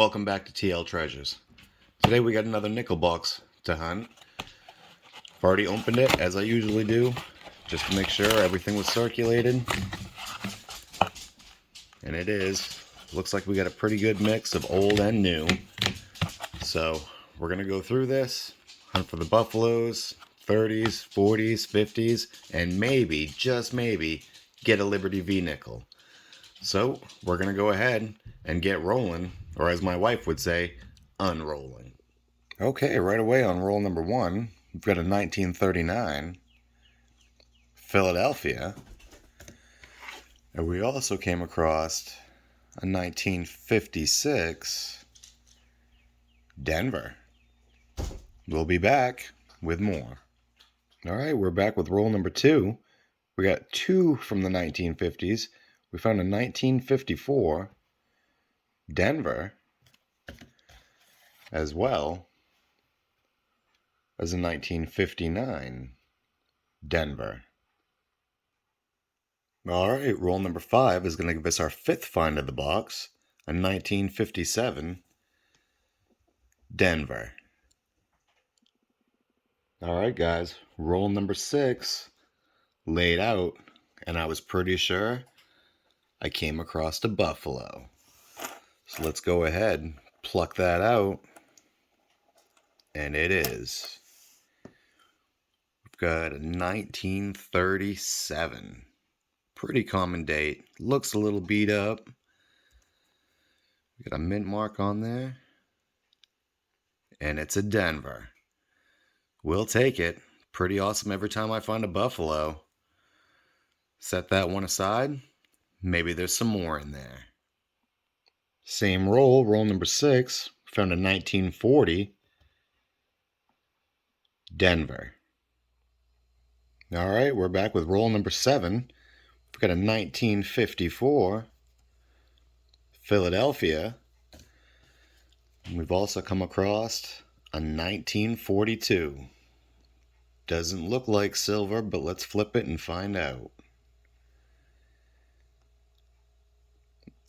welcome back to T.L.Treasures. Today we got another nickel box to hunt. I've already opened it, as I usually do, just to make sure everything was circulated. And it is. Looks like we got a pretty good mix of old and new. So we're going to go through this, hunt for the buffaloes, 30s, 40s, 50s, and maybe, just maybe, get a Liberty V nickel. So we're going to go ahead and get rolling, or as my wife would say, unrolling. Okay, right away on roll number one, we've got a 1939 Philadelphia. And we also came across a 1956 Denver. We'll be back with more. All right, we're back with roll number two. We got two from the 1950s. We found a 1954 Denver, as well as a 1959 Denver. All right, roll number five is going to give us our fifth find of the box, a 1957 Denver. All right, guys, roll number six laid out, and I was pretty sure I came across a buffalo. So let's go ahead, pluck that out, and it is. We've got a 1937. Pretty common date. Looks a little beat up. We got a mint mark on there. And it's a Denver. We'll take it. Pretty awesome every time I find a buffalo. Set that one aside. Maybe there's some more in there. Same roll, roll number six. Found a 1940 Denver. All right, we're back with roll number seven. We've got a 1954 Philadelphia. And we've also come across a 1942. Doesn't look like silver, but let's flip it and find out.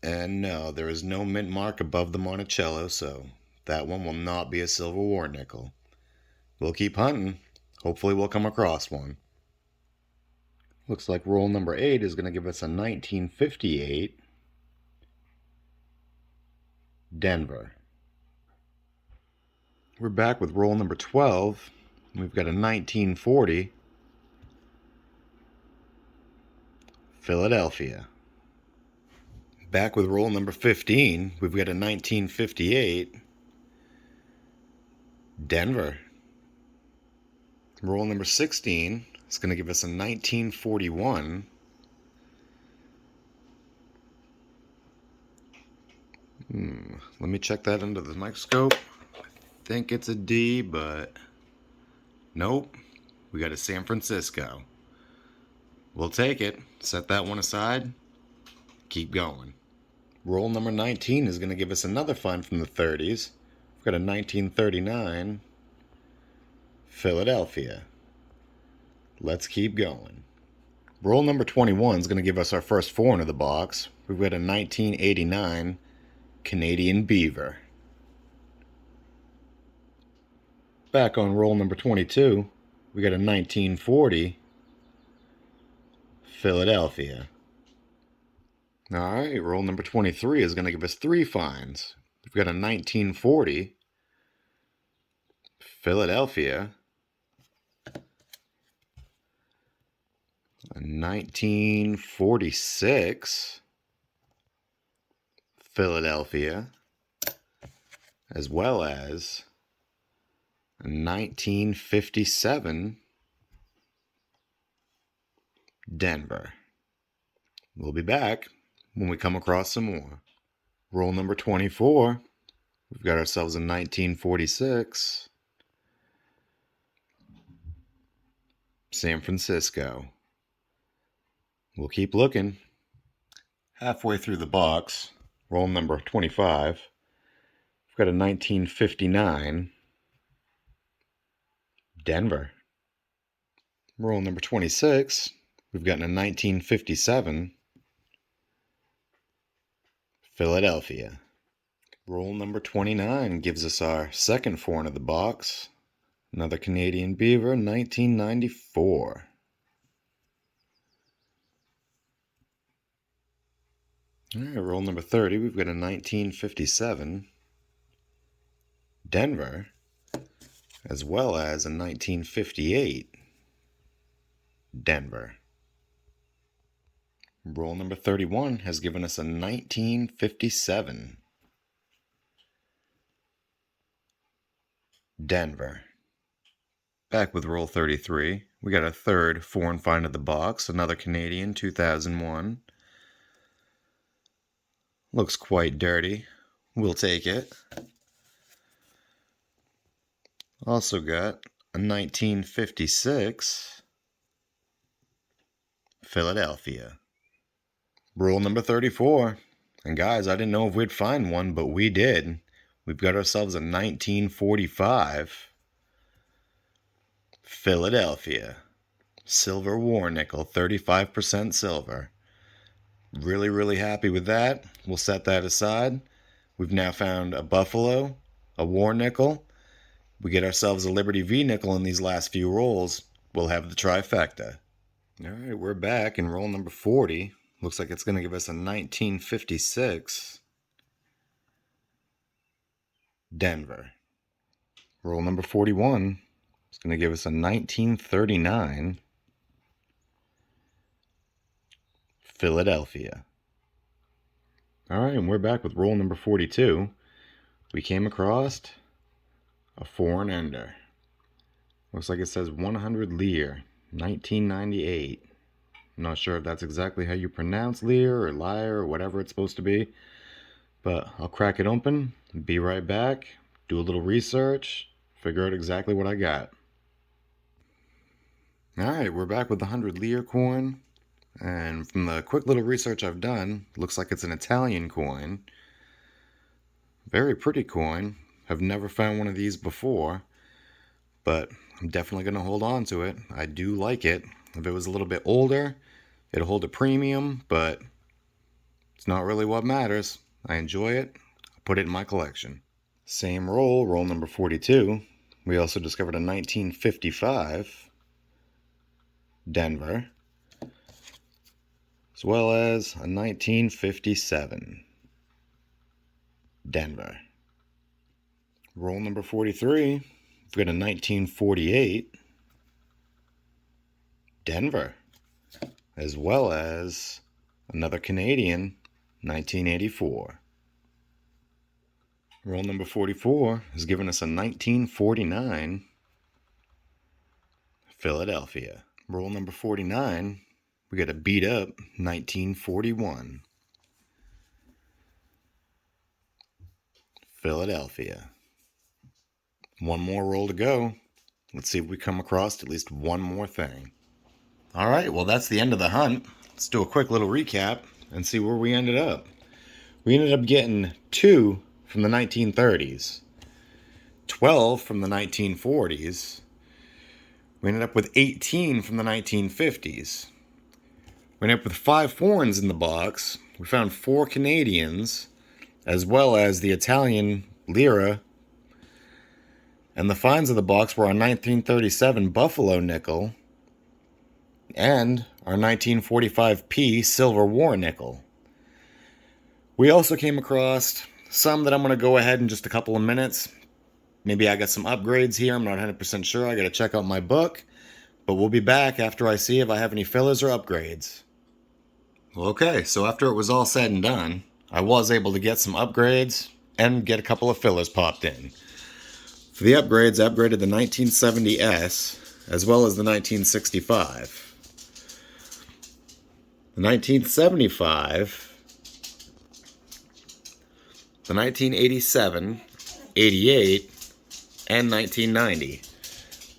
And no, there is no mint mark above the Monticello, so that one will not be a silver war nickel. We'll keep hunting. Hopefully we'll come across one. Looks like roll number eight is going to give us a 1958 Denver. We're back with roll number 12. We've got a 1940 Philadelphia. Back with roll number 15. We've got a 1958 Denver. Roll number 16 is going to give us a 1941 Let me check that under the microscope. I think it's a D, but nope. We got a San Francisco. We'll take it. Set that one aside. Keep going. Roll number 19 is going to give us another find from the 30s. We've got a 1939 Philadelphia. Let's keep going. Roll number 21 is going to give us our first four into the box. We've got a 1989 Canadian Beaver. Back on roll number 22, we got a 1940 Philadelphia. All right, roll number 23 is going to give us three finds. We've got a 1940 Philadelphia, a 1946 Philadelphia, as well as a 1957 Denver. We'll be back when we come across some more. Roll number 24, we've got ourselves a 1946 San Francisco. We'll keep looking. Halfway through the box, roll number 25, we've got a 1959 Denver. Roll number 26, we've got a 1957 Philadelphia. Roll number 29 gives us our second foreign of the box. Another Canadian Beaver, 1994. All right, roll number 30. We've got a 1957 Denver, as well as a 1958 Denver. Roll number 31 has given us a 1957 Denver. Back with roll 33, we got a third foreign find of the box, another Canadian, 2001. Looks quite dirty. We'll take it. Also got a 1956 Philadelphia. Rule number 34. And guys, I didn't know if we'd find one, but we did. We've got ourselves a 1945 Philadelphia. Silver war nickel, 35% silver. Really, really happy with that. We'll set that aside. We've now found a Buffalo, a war nickel. We get ourselves a Liberty V nickel in these last few rolls. We'll have the trifecta. All right, we're back in roll number 40. Looks like it's going to give us a 1956 Denver. Roll number 41. It's going to give us a 1939 Philadelphia. All right, and we're back with roll number 42. We came across a foreign ender. Looks like it says 100 Lear, 1998. I'm not sure if that's exactly how you pronounce Lear or Liar or whatever it's supposed to be. But I'll crack it open, be right back, do a little research, figure out exactly what I got. Alright, we're back with the 100 Lear coin. And from the quick little research I've done, looks like it's an Italian coin. Very pretty coin. I've never found one of these before. But I'm definitely going to hold on to it. I do like it. If it was a little bit older, it'll hold a premium, but it's not really what matters. I enjoy it. I put it in my collection. Same roll, roll number 42. We also discovered a 1955 Denver, as well as a 1957 Denver. Roll number 43. We've got a 1948 Denver, as well as another Canadian, 1984. Roll number 44 has given us a 1949 Philadelphia. Roll number 49, we got a beat up 1941 Philadelphia. One more roll to go. Let's see if we come across at least one more thing. All right, well, that's the end of the hunt. Let's do a quick little recap and see where we ended up. We ended up getting 2 from the 1930s, 12 from the 1940s. We ended up with 18 from the 1950s. We ended up with 5 foreigns in the box. We found 4 Canadians, as well as the Italian lira. And the finds of the box were our 1937 Buffalo nickel and our 1945p Silver War nickel. We also came across some that I'm going to go ahead in just a couple of minutes. Maybe I got some upgrades here. I'm not 100% sure. I got to check out my book. But we'll be back after I see if I have any fillers or upgrades. Okay, so after it was all said and done, I was able to get some upgrades and get a couple of fillers popped in. For the upgrades, I upgraded the 1970S as well as the 1965. The 1975, the 1987, 88, and 1990,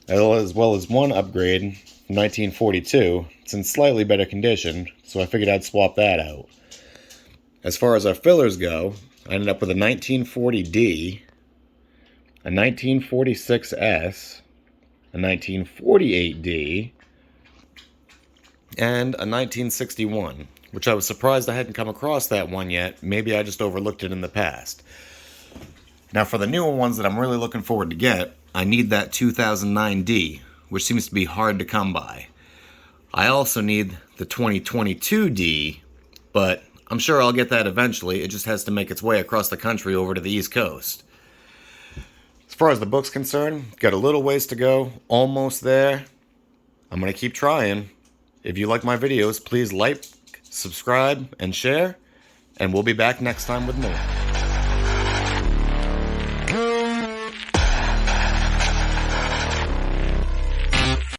as well as one upgrade from 1942. It's in slightly better condition, so I figured I'd swap that out. As far as our fillers go, I ended up with a 1940D, a 1946S, a 1948D, and a 1961, which I was surprised I hadn't come across that one yet. Maybe I just overlooked it in the past. Now for the newer ones that I'm really looking forward to get, I need that 2009D, which seems to be hard to come by. I also need the 2022D, but I'm sure I'll get that eventually. It just has to make its way across the country over to the East Coast. As far as the book's concerned, got a little ways to go, almost there. I'm going to keep trying. If you like my videos, please like, subscribe, and share, and we'll be back next time with more.